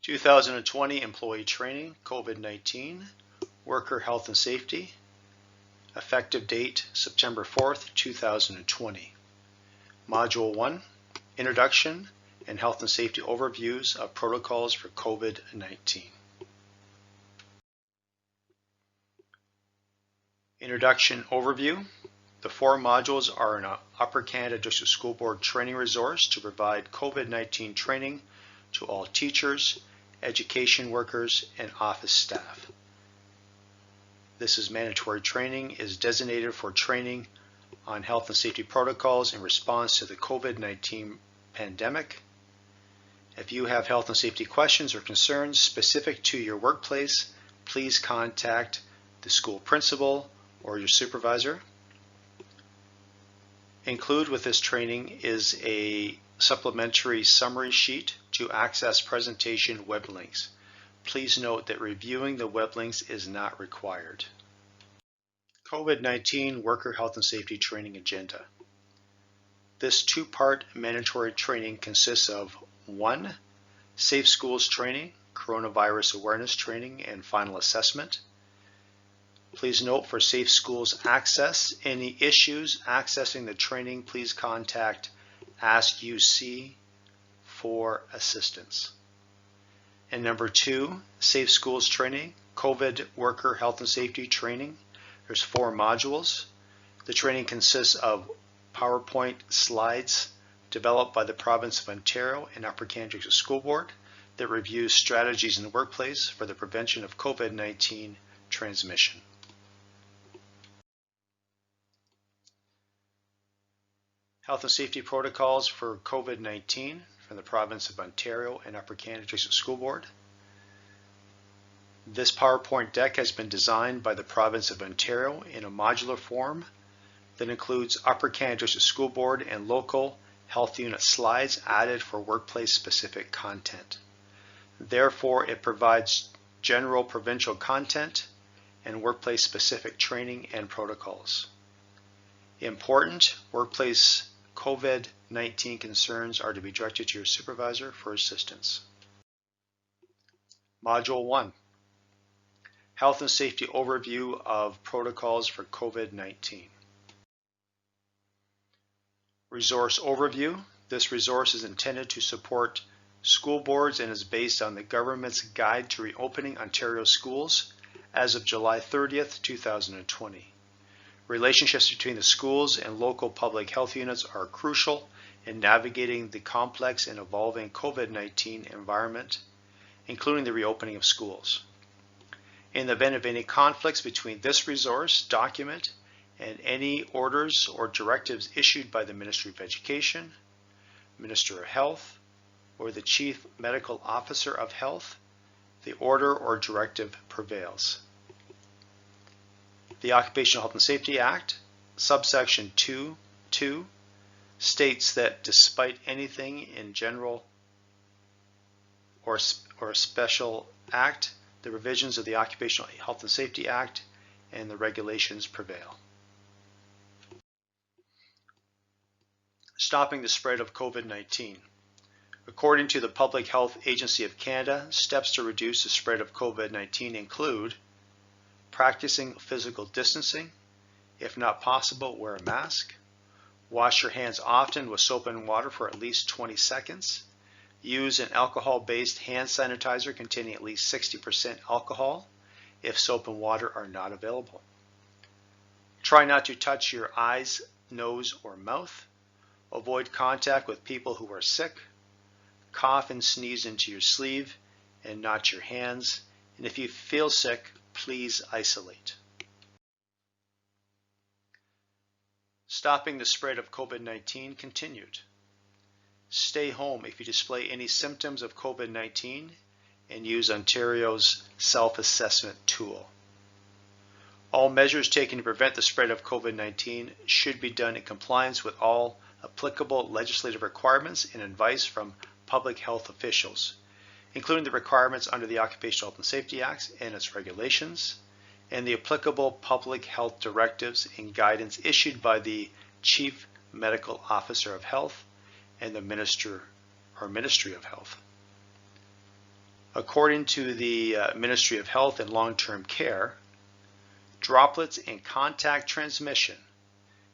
2020 Employee Training, COVID-19, Worker Health and Safety, effective date September 4th, 2020. Module 1, Introduction and Health and Safety Overviews of Protocols for COVID-19. Introduction Overview. The 4 modules are an Upper Canada District School Board training resource to provide COVID-19 training to all teachers, education workers, and office staff. This is mandatory training, is designated for training on health and safety protocols in response to the COVID-19 pandemic. If you have health and safety questions or concerns specific to your workplace, please contact the school principal or your supervisor. Included with this training is a supplementary summary sheet to access presentation web links. Please note that reviewing the web links is not required. COVID-19 Worker Health and Safety Training Agenda. This 2-part mandatory training consists of 1. Safe Schools Training, Coronavirus Awareness Training, and Final Assessment. Please note for Safe Schools Access, any issues accessing the training, please contact Ask UC for assistance. And number 2, Safe Schools Training, COVID Worker Health and Safety Training. There's 4 modules. The training consists of PowerPoint slides developed by the Province of Ontario and Upper Canada District School Board that reviews strategies in the workplace for the prevention of COVID-19 transmission. Health and safety protocols for COVID-19 from the Province of Ontario and Upper Canada District School Board. This PowerPoint deck has been designed by the Province of Ontario in a modular form that includes Upper Canada District School Board and local health unit slides added for workplace specific content. Therefore, it provides general provincial content and workplace specific training and protocols. Important workplace COVID-19 concerns are to be directed to your supervisor for assistance. Module 1. Health and Safety Overview of Protocols for COVID-19. Resource Overview. This resource is intended to support school boards and is based on the government's Guide to Reopening Ontario Schools as of July 30th, 2020. Relationships between the schools and local public health units are crucial in navigating the complex and evolving COVID-19 environment, including the reopening of schools. In the event of any conflicts between this resource document and any orders or directives issued by the Ministry of Education, Minister of Health, or the Chief Medical Officer of Health, the order or directive prevails. The Occupational Health and Safety Act, subsection 2.2, states that despite anything in general or a special act, the provisions of the Occupational Health and Safety Act and the regulations prevail. Stopping the spread of COVID-19. According to the Public Health Agency of Canada, steps to reduce the spread of COVID-19 include practicing physical distancing. If not possible, wear a mask. Wash your hands often with soap and water for at least 20 seconds. Use an alcohol-based hand sanitizer containing at least 60% alcohol if soap and water are not available. Try not to touch your eyes, nose, or mouth. Avoid contact with people who are sick. Cough and sneeze into your sleeve and not your hands. And if you feel sick, please isolate. Stopping the spread of COVID-19 continued. Stay home if you display any symptoms of COVID-19 and use Ontario's self-assessment tool. All measures taken to prevent the spread of COVID-19 should be done in compliance with all applicable legislative requirements and advice from public health officials, including the requirements under the Occupational Health and Safety Act and its regulations, and the applicable public health directives and guidance issued by the Chief Medical Officer of Health and the Minister or Ministry of Health. According to the Ministry of Health and Long-Term Care, droplets and contact transmission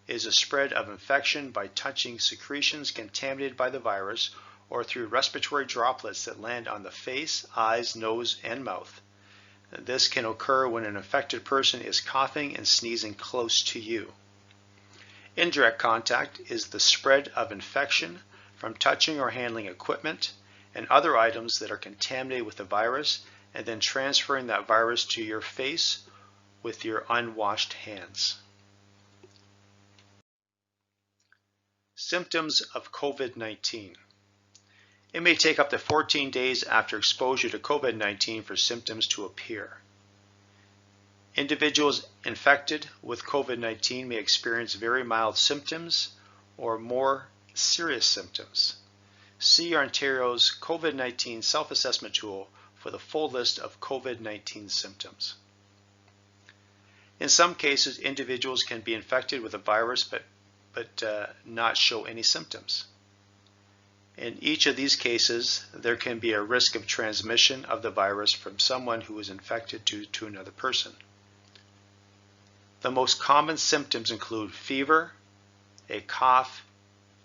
is a spread of infection by touching secretions contaminated by the virus or through respiratory droplets that land on the face, eyes, nose, and mouth. This can occur when an infected person is coughing and sneezing close to you. Indirect contact is the spread of infection from touching or handling equipment and other items that are contaminated with the virus and then transferring that virus to your face with your unwashed hands. Symptoms of COVID-19. It may take up to 14 days after exposure to COVID-19 for symptoms to appear. Individuals infected with COVID-19 may experience very mild symptoms or more serious symptoms. See Ontario's COVID-19 self-assessment tool for the full list of COVID-19 symptoms. In some cases, individuals can be infected with a virus but not show any symptoms. In each of these cases, there can be a risk of transmission of the virus from someone who is infected to another person. The most common symptoms include fever, a cough,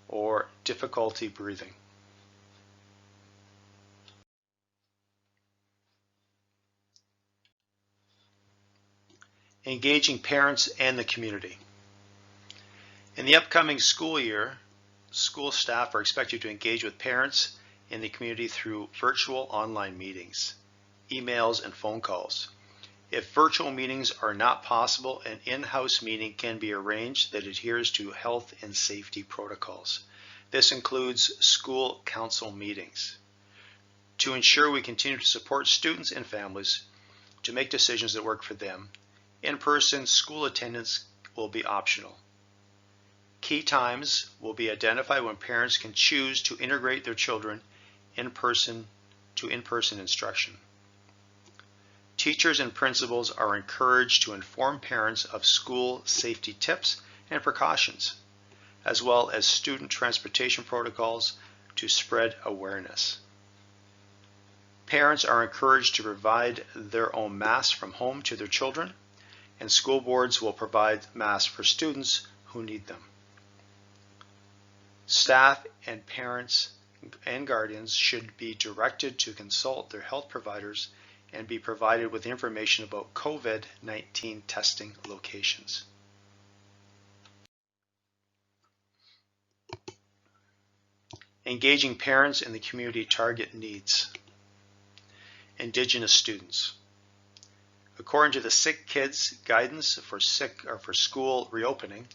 or difficulty breathing. Engaging parents and the community. In the upcoming school year, school staff are expected to engage with parents in the community through virtual online meetings, emails, and phone calls. If virtual meetings are not possible, an in-house meeting can be arranged that adheres to health and safety protocols. This includes school council meetings. To ensure we continue to support students and families to make decisions that work for them, in-person school attendance will be optional. Key times will be identified when parents can choose to integrate their children in-person instruction. Teachers and principals are encouraged to inform parents of school safety tips and precautions, as well as student transportation protocols to spread awareness. Parents are encouraged to provide their own masks from home to their children, and school boards will provide masks for students who need them. Staff and parents and guardians should be directed to consult their health providers and be provided with information about COVID-19 testing locations. Engaging parents in the community target needs. Indigenous students. According to the Sick Kids Guidance for School Reopening,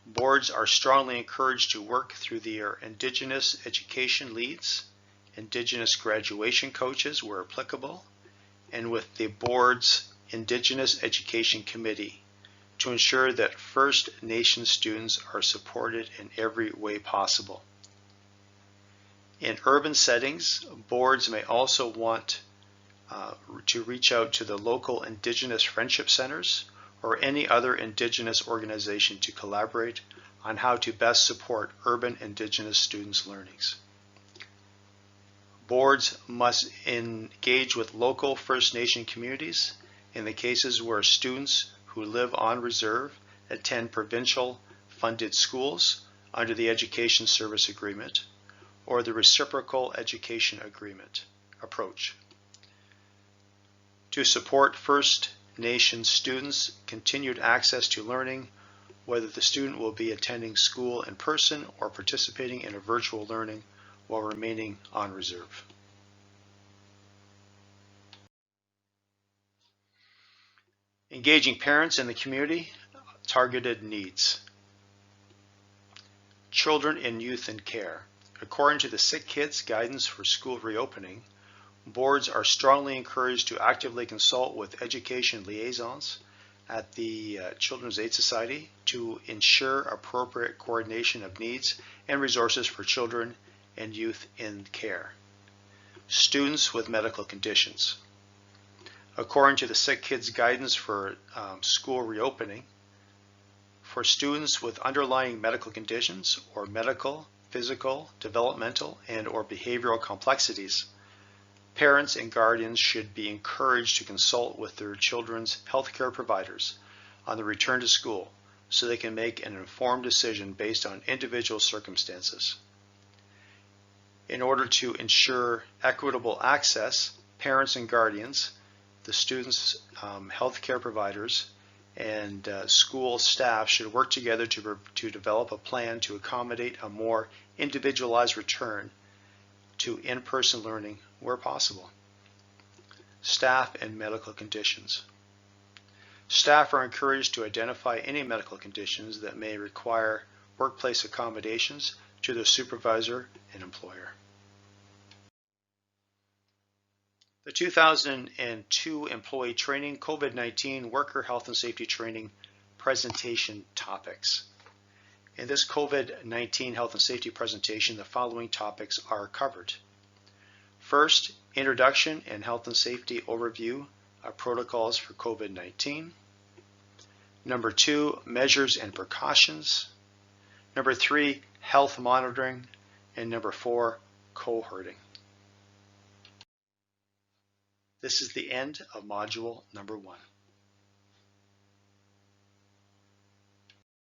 boards are strongly encouraged to work through their Indigenous education leads, Indigenous graduation coaches where applicable, and with the board's Indigenous Education Committee to ensure that First Nation students are supported in every way possible. In urban settings, boards may also want to reach out to the local Indigenous Friendship Centers or any other Indigenous organization to collaborate on how to best support urban Indigenous students' learnings. Boards must engage with local First Nation communities in the cases where students who live on reserve attend provincial funded schools under the Education Service Agreement or the Reciprocal Education Agreement approach. To support First Nation students' continued access to learning, whether the student will be attending school in person or participating in a virtual learning while remaining on reserve. Engaging parents in the community, targeted needs. Children and youth in care. According to the Sick Kids Guidance for School Reopening, boards are strongly encouraged to actively consult with education liaisons at the Children's Aid Society to ensure appropriate coordination of needs and resources for children and youth in care. Students with medical conditions. According to the Sick Kids Guidance for School Reopening, for students with underlying medical conditions or medical, physical, developmental, and/or behavioral complexities, Parents and guardians should be encouraged to consult with their children's healthcare providers on the return to school so they can make an informed decision based on individual circumstances. In order to ensure equitable access, parents and guardians, the students' healthcare providers, and school staff should work together to develop a plan to accommodate a more individualized return to in-person learning where possible. Staff and medical conditions. Staff are encouraged to identify any medical conditions that may require workplace accommodations to their supervisor and employer. The 2002 Employee Training COVID-19 Worker Health and Safety Training Presentation Topics. In this COVID-19 Health and Safety presentation, the following topics are covered. First, Introduction and Health and Safety Overview of Protocols for COVID-19. Number 2, Measures and Precautions. Number 3, Health Monitoring. And number 4, Cohorting. This is the end of module number 1.